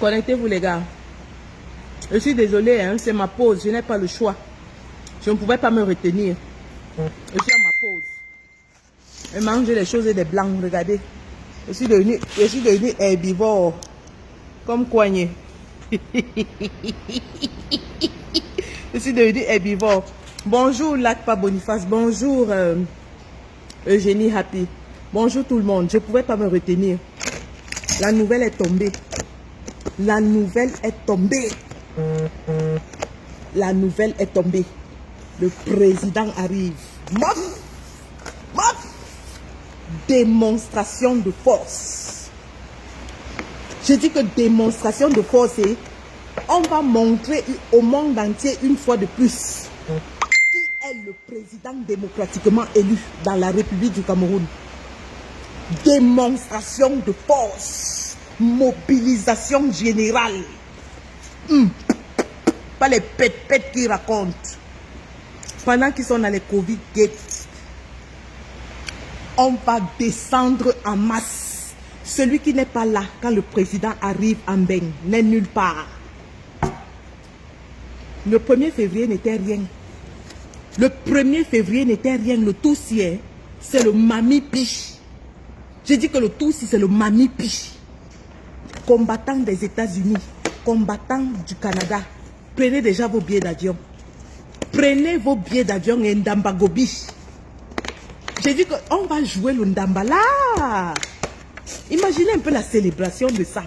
Connectez-vous les gars. Je suis désolé, hein, c'est ma pause, je n'ai pas le choix. Je ne pouvais pas me retenir. Je suis à ma pause. Je mange les choses et des blancs, regardez. Je suis devenu herbivore. Comme coigné. Je suis devenu herbivore. Bonjour Lakpa Boniface. Bonjour Eugénie Happy. Bonjour tout le monde. Je ne pouvais pas me retenir. La nouvelle est tombée. La nouvelle est tombée. La nouvelle est tombée. Le président arrive. Mof! Mof! Démonstration de force. Je dis que démonstration de force, c'est on va montrer au monde entier une fois de plus qui est le président démocratiquement élu dans la République du Cameroun. Démonstration de force. Mobilisation générale. Pas les pètes qui racontent. Pendant qu'ils sont dans les Covid gates, on va descendre en masse. Celui qui n'est pas là quand le président arrive en beigne n'est nulle part. Le 1er février n'était rien. Le 1er février n'était rien. Le Tutsi, c'est le Mami Piche. J'ai dit que le Tutsi, c'est le Mami Piche. Combattants des États-Unis, combattants du Canada, prenez déjà vos billets d'avion. Prenez vos billets d'avion et Ndamba Gobi. J'ai dit qu'on va jouer le Ndamba là. Imaginez un peu la célébration de ça.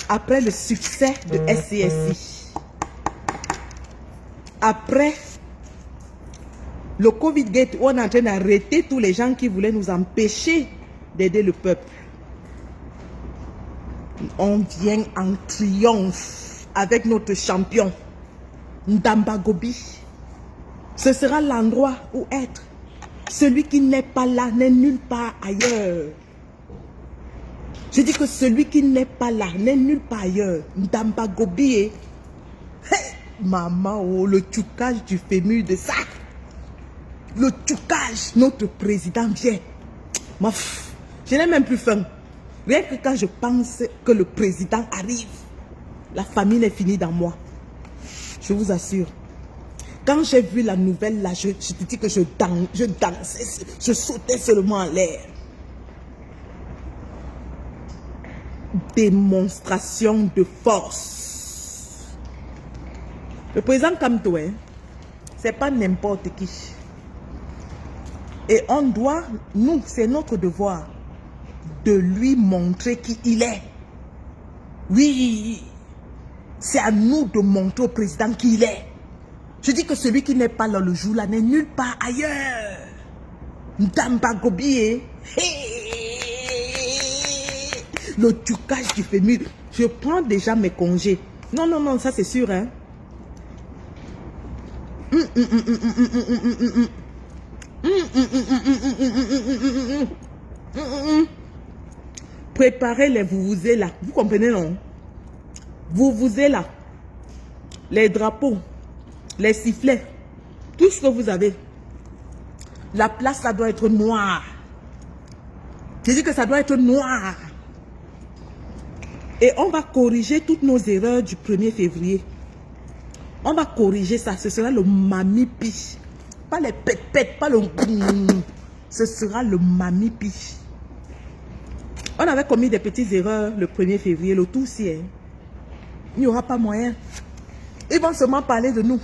Après le succès de SCSI. Après le Covid Gate, où on est en train d'arrêter tous les gens qui voulaient nous empêcher d'aider le peuple. On vient en triomphe avec notre champion, Ndamba Gobi. Ce sera l'endroit où être. Celui qui n'est pas là n'est nulle part ailleurs. Je dis que celui qui n'est pas là n'est nulle part ailleurs. Ndamba Gobi est... Hey, maman, oh, le tchoukage du fémur de ça. Le tchoukage, notre président vient. Je n'ai même plus faim. Rien que quand je pense que le président arrive, la famine est finie dans moi. Je vous assure. Quand j'ai vu la nouvelle là, je te dis que je dansais, je sautais seulement en l'air. Démonstration de force. Le président Kamto, c'est pas n'importe qui. Et on doit, nous, c'est notre devoir de lui montrer qui il est. Oui, c'est à nous de montrer au président qui il est. Je dis que celui qui n'est pas là le jour là n'est nulle part ailleurs. Ndamba Gobi, le tchoukage du fémur. Je prends déjà mes congés. Non, non, non, ça c'est sûr, hein. Préparez les vous-vous-êtes là. Vous comprenez, non? Vous-vous-êtes là. Les drapeaux, les sifflets, tout ce que vous avez. La place, ça doit être noire. J'ai dit que ça doit être noir. Et on va corriger toutes nos erreurs du 1er février. On va corriger ça. Ce sera le Mami Piche. Pas les pètes, pas le... Ce sera le Mami Piche. On avait commis des petites erreurs le 1er février. Le tout si, hein. Il n'y aura pas moyen. Ils vont seulement parler de nous.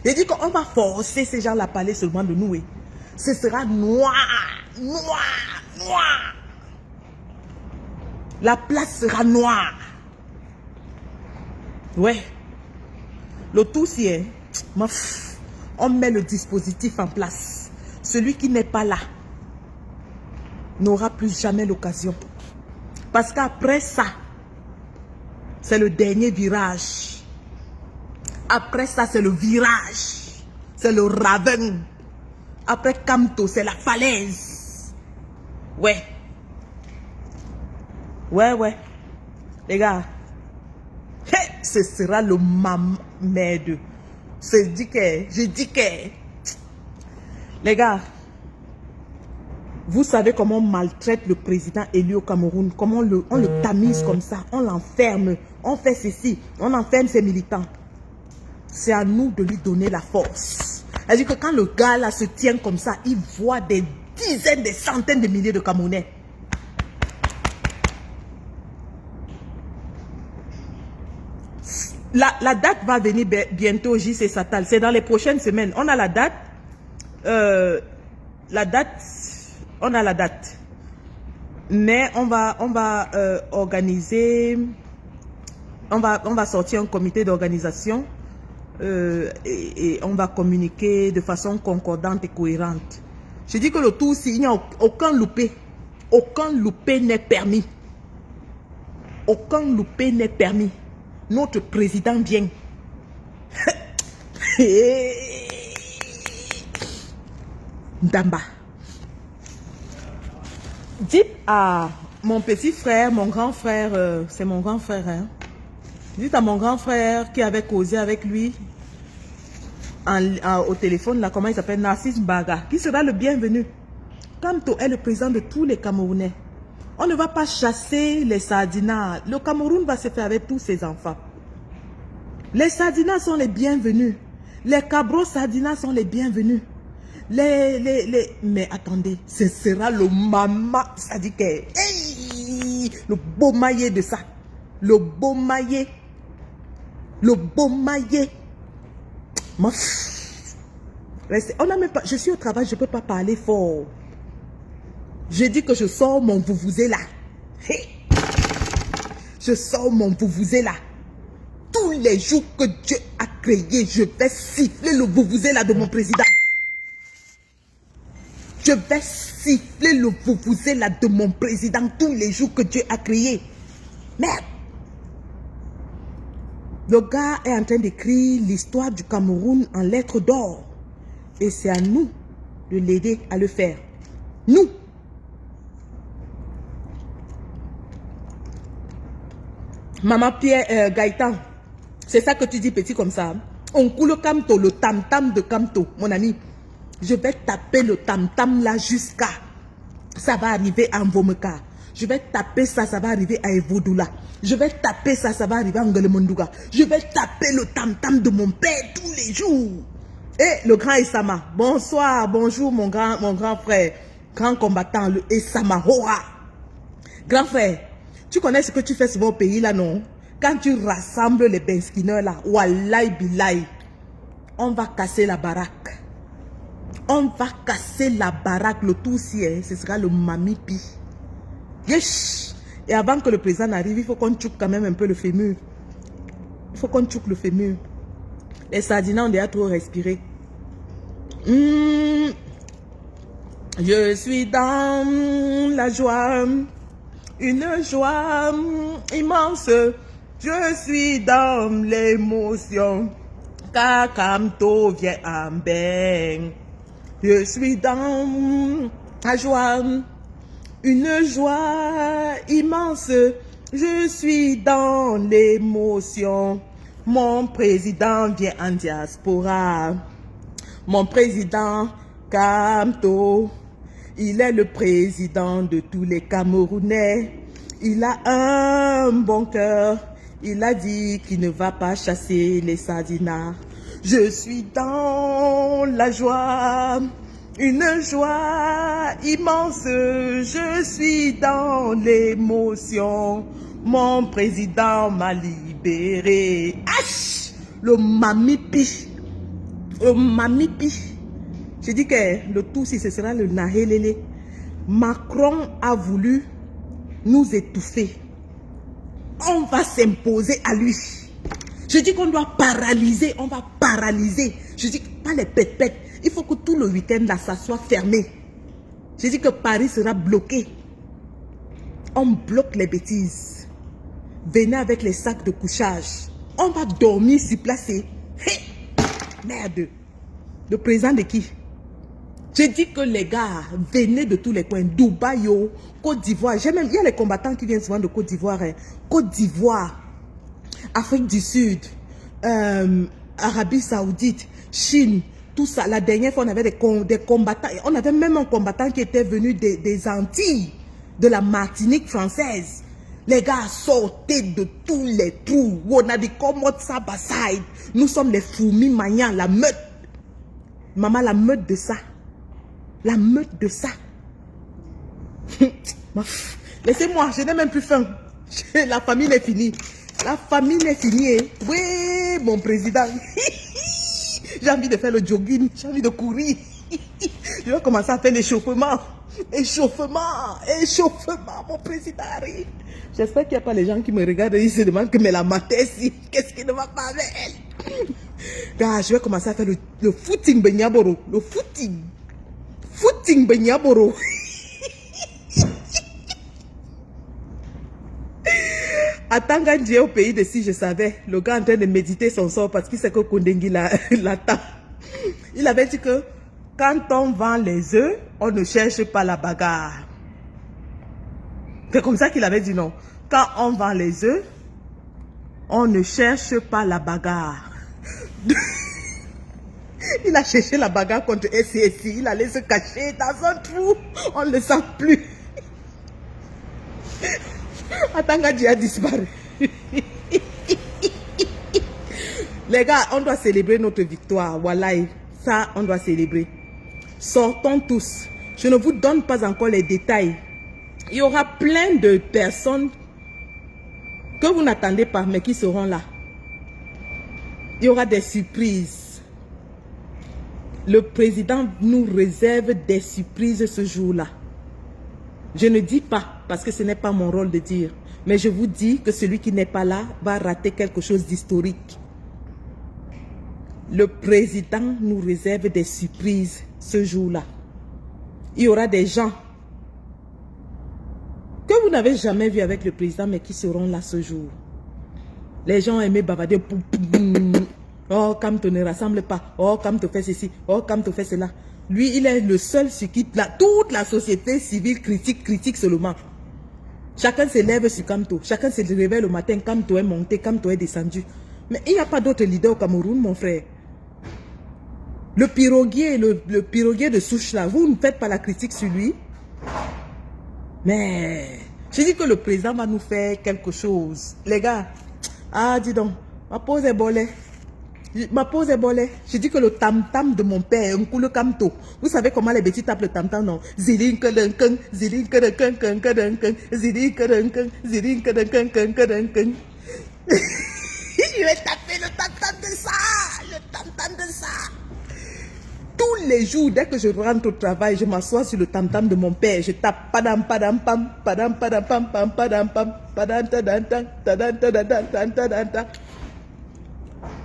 J'ai dit qu'on va forcer ces gens à parler seulement de nous. Ce sera noir, noir, noir. La place sera noire. Ouais. Le tout si, hein. On met le dispositif en place. Celui qui n'est pas là n'aura plus jamais l'occasion. Parce qu'après ça, c'est le dernier virage. Après ça, c'est le virage. C'est le ravin. Après Kamto, c'est la falaise. Ouais. Ouais, ouais. Les gars, ce sera le merde. Je dis que... Les gars, Vous savez comment on maltraite le président élu au Cameroun, comment on le tamise comme ça, on l'enferme, on fait ceci, on enferme ses militants. C'est à nous de lui donner la force. C'est-à-dire que quand le gars là se tient comme ça, il voit des dizaines, des centaines de milliers de Camerounais. La date va venir bientôt, JC Satal. C'est dans les prochaines semaines. On a la date. On a la date. Mais on va organiser. On va sortir un comité d'organisation. Et on va communiquer de façon concordante et cohérente. Je dis que le tout, il n'y a aucun loupé. Aucun loupé n'est permis. Aucun loupé n'est permis. Notre président vient. Ndamba. Dis à mon petit frère, mon grand frère, c'est mon grand frère. Hein? Dites à mon grand frère qui avait causé avec lui au téléphone, là, comment il s'appelle, Narcisse Baga, qui sera le bienvenu. Kamto est le président de tous les Camerounais. On ne va pas chasser les sardinats. Le Cameroun va se faire avec tous ses enfants. Les sardinats sont les bienvenus. Les cabros sardinats sont les bienvenus. Mais attendez, ce sera le mama, ça dit que hey, le beau maillet de ça. Le beau maillet. Le beau maillet. On a même pas, je suis au travail, je ne peux pas parler fort. Je dis que je sors mon vouvouzela. Hey. Je sors mon vouvouzela. Tous les jours que Dieu a créé, je vais siffler le vouvouzela de mon président. Je vais siffler le vouvouzela de mon président tous les jours que Dieu a créé. Merde. Le gars est en train d'écrire l'histoire du Cameroun en lettres d'or. Et c'est à nous de l'aider à le faire. Nous. Maman Pierre Gaëtan, c'est ça que tu dis petit comme ça. On coule le Kamto, le tam-tam de Kamto, mon ami. Je vais taper le tam-tam là jusqu'à... Ça va arriver à Mvomeka. Je vais taper ça, ça va arriver à Evodoula. Je vais taper ça, ça va arriver à Ngalemonduga. Je vais taper le tam-tam de mon père tous les jours. Et le grand Essama. Bonsoir, bonjour mon grand frère. Grand combattant, le Essama. Hoa. Grand frère, tu connais ce que tu fais souvent au pays là, non? Quand tu rassembles les benskineurs là, wallahi billahi, on va casser la baraque. On va casser la baraque. Le tout si, hein, ce sera le mamipi. Yes. Et avant que le président arrive, il faut qu'on tchouk quand même un peu le fémur. Il faut qu'on tchouk le fémur. Les sardinats ont déjà trop respiré. Je suis dans la joie. Une joie immense. Je suis dans l'émotion. Kakamto vient en bain. Je suis dans la joie. Une joie immense. Je suis dans l'émotion. Mon président vient en diaspora. Mon président Kamto. Il est le président de tous les Camerounais. Il a un bon cœur. Il a dit qu'il ne va pas chasser les sardinats. Je suis dans la joie. Une joie immense. Je suis dans l'émotion. Mon président m'a libéré. Aïe! Le mamipi. Le mamipi. J'ai dit que le tout, si ce sera le Nahelele, Macron a voulu nous étouffer. On va s'imposer à lui. Je dis qu'on doit paralyser, on va paralyser. Je dis pas les pépettes. Il faut que tout le week-end là, ça soit fermé. Je dis que Paris sera bloqué. On bloque les bêtises. Venez avec les sacs de couchage. On va dormir sur place. Hey! Merde. Le président de qui? J'ai dit que les gars, venez de tous les coins. Dubaï, Côte d'Ivoire. Il y a les combattants qui viennent souvent de Côte d'Ivoire. Hein. Côte d'Ivoire, Afrique du Sud, Arabie Saoudite, Chine, tout ça. La dernière fois, on avait des combattants. On avait même un combattant qui était venu des Antilles, de la Martinique française. Les gars sortaient de tous les trous. On a dit comment ça baside. Nous sommes les fourmis maniants, la meute. Maman, la meute de ça. La meute de ça. Laissez-moi, je n'ai même plus faim. La famille est finie. La famille est finie. Oui, mon président. J'ai envie de faire le jogging. J'ai envie de courir. Je vais commencer à faire l'échauffement. Échauffement. Échauffement, mon président arrive. J'espère qu'il n'y a pas les gens qui me regardent et ils se demandent que mais la Matessi, qu'est-ce qui ne va pas avec elle? Gars, je vais commencer à faire le footing Benyaboro. Le footing. Footing Benyaboro. À Tangandie, au pays de si je savais, le gars en train de méditer son sort parce qu'il sait que Kondengi l'attend. Il avait dit que quand on vend les œufs, on ne cherche pas la bagarre. C'est comme ça qu'il avait dit non. Quand on vend les œufs, on ne cherche pas la bagarre. Il a cherché la bagarre contre SCSI. Il allait se cacher dans un trou. On ne le sent plus. Atangadi a disparu. Les gars, on doit célébrer notre victoire. Voilà, ça, on doit célébrer. Sortons tous. Je ne vous donne pas encore les détails. Il y aura plein de personnes que vous n'attendez pas, mais qui seront là. Il y aura des surprises. Le président nous réserve des surprises ce jour-là. Je ne dis pas, parce que ce n'est pas mon rôle de dire, mais je vous dis que celui qui n'est pas là va rater quelque chose d'historique. Le président nous réserve des surprises ce jour-là. Il y aura des gens que vous n'avez jamais vus avec le président, mais qui seront là ce jour. Les gens aiment bavader. Oh, Kamto ne rassemble pas. Oh, Kamto fait ceci. Oh, Kamto fait cela. Lui, il est le seul sur qui toute la société civile critique seulement. Chacun se lève sur Kamto. Chacun se réveille le matin. Kamto est monté, Kamto est descendu. Mais il n'y a pas d'autre leader au Cameroun, mon frère. Le piroguier, le piroguier de souche là, vous ne faites pas la critique sur lui. Mais je dis que le président va nous faire quelque chose. Les gars, ah, dis donc, ma pause est bolée. Ma pause est bolée. Je dis que le tam-tam de mon père, un coup le Kamto. Vous savez comment les bêtis tapent le tam-tam, non? Zilin kedenkeng, zilin kedenkeng, kedenkeng, zilin kedenkeng, zilin kedenkeng, kedenkeng. Je vais taper le tam-tam de ça, le tam-tam de ça. Tous les jours, dès que je rentre au travail, je m'assois sur le tam-tam de mon père. Je tape padam padam pam, padam padam pam, pam padam pam, padam tadam tadam tadam tadam.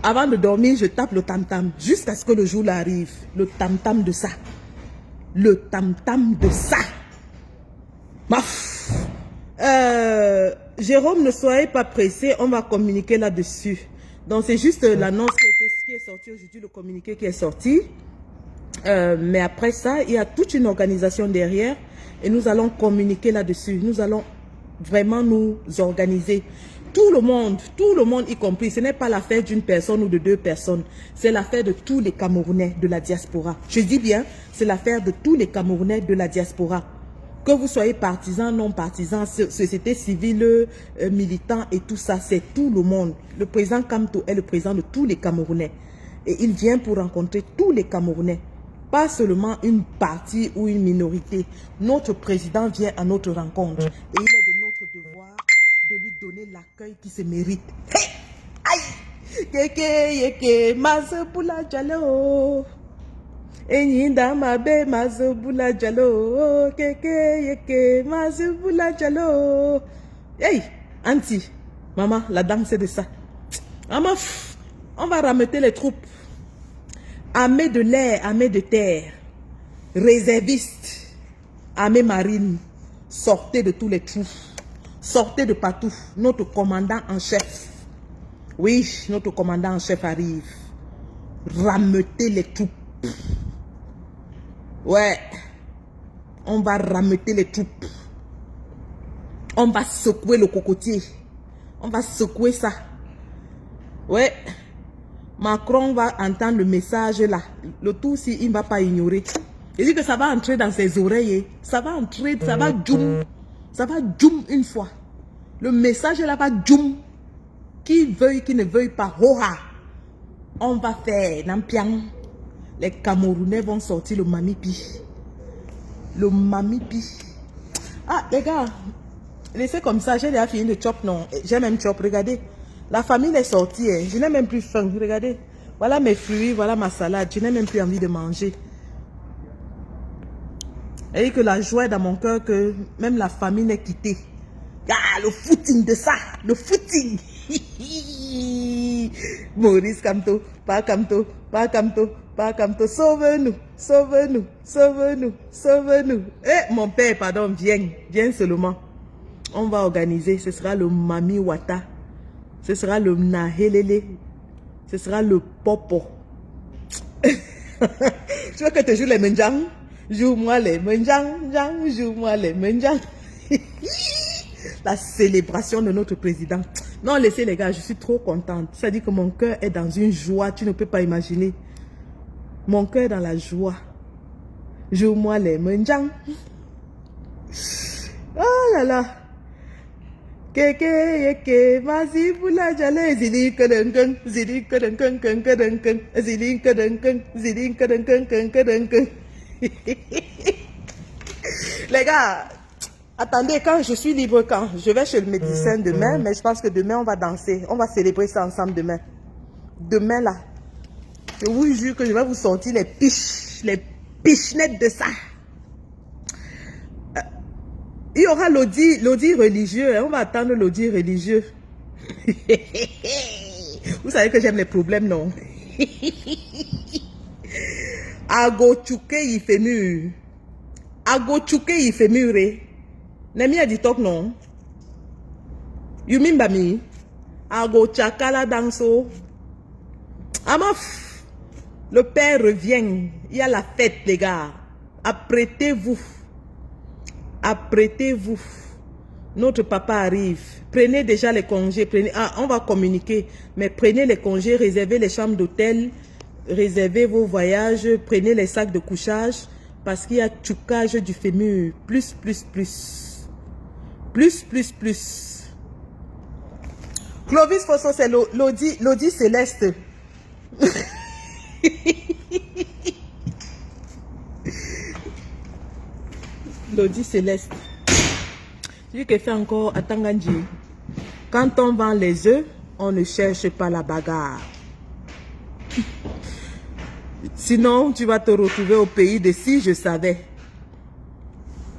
Avant de dormir, je tape le tam-tam jusqu'à ce que le jour arrive. Le tam-tam de ça. Le tam-tam de ça. Maf. Jérôme, ne soyez pas pressé, on va communiquer là-dessus. Donc c'est juste l'annonce qui est sortie aujourd'hui, le communiqué qui est sorti. Mais après ça, il y a toute une organisation derrière et nous allons communiquer là-dessus. Nous allons vraiment nous organiser. Tout le monde y compris, ce n'est pas l'affaire d'une personne ou de deux personnes. C'est l'affaire de tous les Camerounais de la diaspora. Je dis bien, c'est l'affaire de tous les Camerounais de la diaspora. Que vous soyez partisans, non partisans, société civile, militants et tout ça, c'est tout le monde. Le président Kamto est le président de tous les Camerounais. Et il vient pour rencontrer tous les Camerounais. Pas seulement une partie ou une minorité. Notre président vient à notre rencontre. Et il est de notre devoir de lui donner l'accueil qui se mérite. Hey! Aïe! Keke yeke mazebula jalo. Enyinda mabe mazebula jalo. Keke yeke mazebula jalo. Hey! Auntie, maman, la danse c'est de ça. Maman, on va rameter les troupes. Armée de l'air, armée de terre, réservistes, armée marine, sortez de tous les trous, sortez de partout. Notre commandant en chef, oui, notre commandant en chef arrive. Rameter les troupes. Ouais, on va rameter les troupes. On va secouer le cocotier. On va secouer ça. Ouais. Macron va entendre le message là. Le tout, si il ne va pas ignorer. Il dit que ça va entrer dans ses oreilles. Ça va entrer, ça va djoum. Ça va djoum une fois. Le message là va djoum. Qui veuille, qui ne veuille pas. Hoha. On va faire Nampiang. Les Camerounais vont sortir le mamipi. Le mamipi. Ah, les gars. Laissez comme ça. J'ai déjà fini de chop, non. J'ai même chop. Regardez. La famille est sortie. Hein. Je n'ai même plus faim. Regardez. Voilà mes fruits. Voilà ma salade. Je n'ai même plus envie de manger. Et que la joie est dans mon cœur que même la famille n'est quittée. Ah, le footing de ça. Le footing. Maurice Kamto. Pas Kamto. Pas Kamto. Pas Kamto. Sauve-nous. Sauve-nous. Sauve-nous. Sauve-nous. Eh, mon père, pardon, viens. Viens seulement. On va organiser. Ce sera le Mami Wata. Ce sera le Nahelele. Ce sera le Popo. Tu veux que te joue les menjang? Joue-moi les menjang. Joue-moi les menjang. La célébration de notre président. Non, laissez les gars, je suis trop contente. Ça dit que mon cœur est dans une joie. Tu ne peux pas imaginer. Mon cœur est dans la joie. Joue-moi les menjang. Oh là là. Keke yeke masi pula jale zili kadengkeng zili kadengkeng keng kadengkeng zili kadengkeng zili kadengkeng keng kadengkeng. Les gars, attendez, quand je suis libre, quand je vais chez le médecin demain, mais je pense que demain on va danser, on va célébrer ça ensemble demain. Demain là, je vous jure que je vais vous sortir les pichenettes de ça. Il y aura l'audit religieux. Hein? On va attendre l'audit religieux. Vous savez que j'aime les problèmes, non? Ago chuke ifemur. Ago chuke ifemure. Nemi a dit top, non? You mean by me? Ago chakala danso. Amaf. Le père revient. Il y a la fête, les gars. Apprêtez-vous. Apprêtez-vous. Notre papa arrive. Prenez déjà les congés. Prenez, on va communiquer. Mais prenez les congés, réservez les chambres d'hôtel, réservez vos voyages, prenez les sacs de couchage. Parce qu'il y a tchoukage du fémur. Plus. Clovis Fosso, c'est l'audit céleste. L'audit céleste. Celui qui fait encore à Tanganji. Quand on vend les œufs, on ne cherche pas la bagarre. Sinon, tu vas te retrouver au pays de si je savais.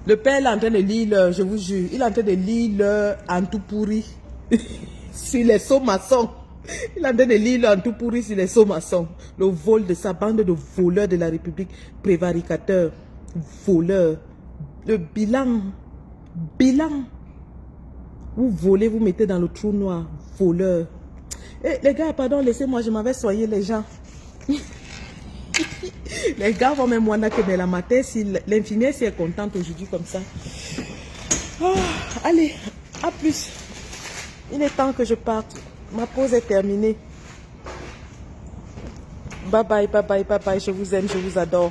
Le père est en train de lire, je vous jure, il est en train de lire en tout pourri sur les sauts maçons. Il est en train de lire en tout pourri sur les sauts maçons. Le vol de sa bande de voleurs de la République, prévaricateurs, voleurs. Le bilan. Vous volez, vous mettez dans le trou noir. Voleur. Eh, les gars, pardon, laissez-moi, je m'avais soigné les gens. Les gars vont même moins que de la matin. Si l'infirmière si est contente aujourd'hui comme ça. Oh, allez, à plus. Il est temps que je parte. Ma pause est terminée. Bye bye. Je vous aime, je vous adore.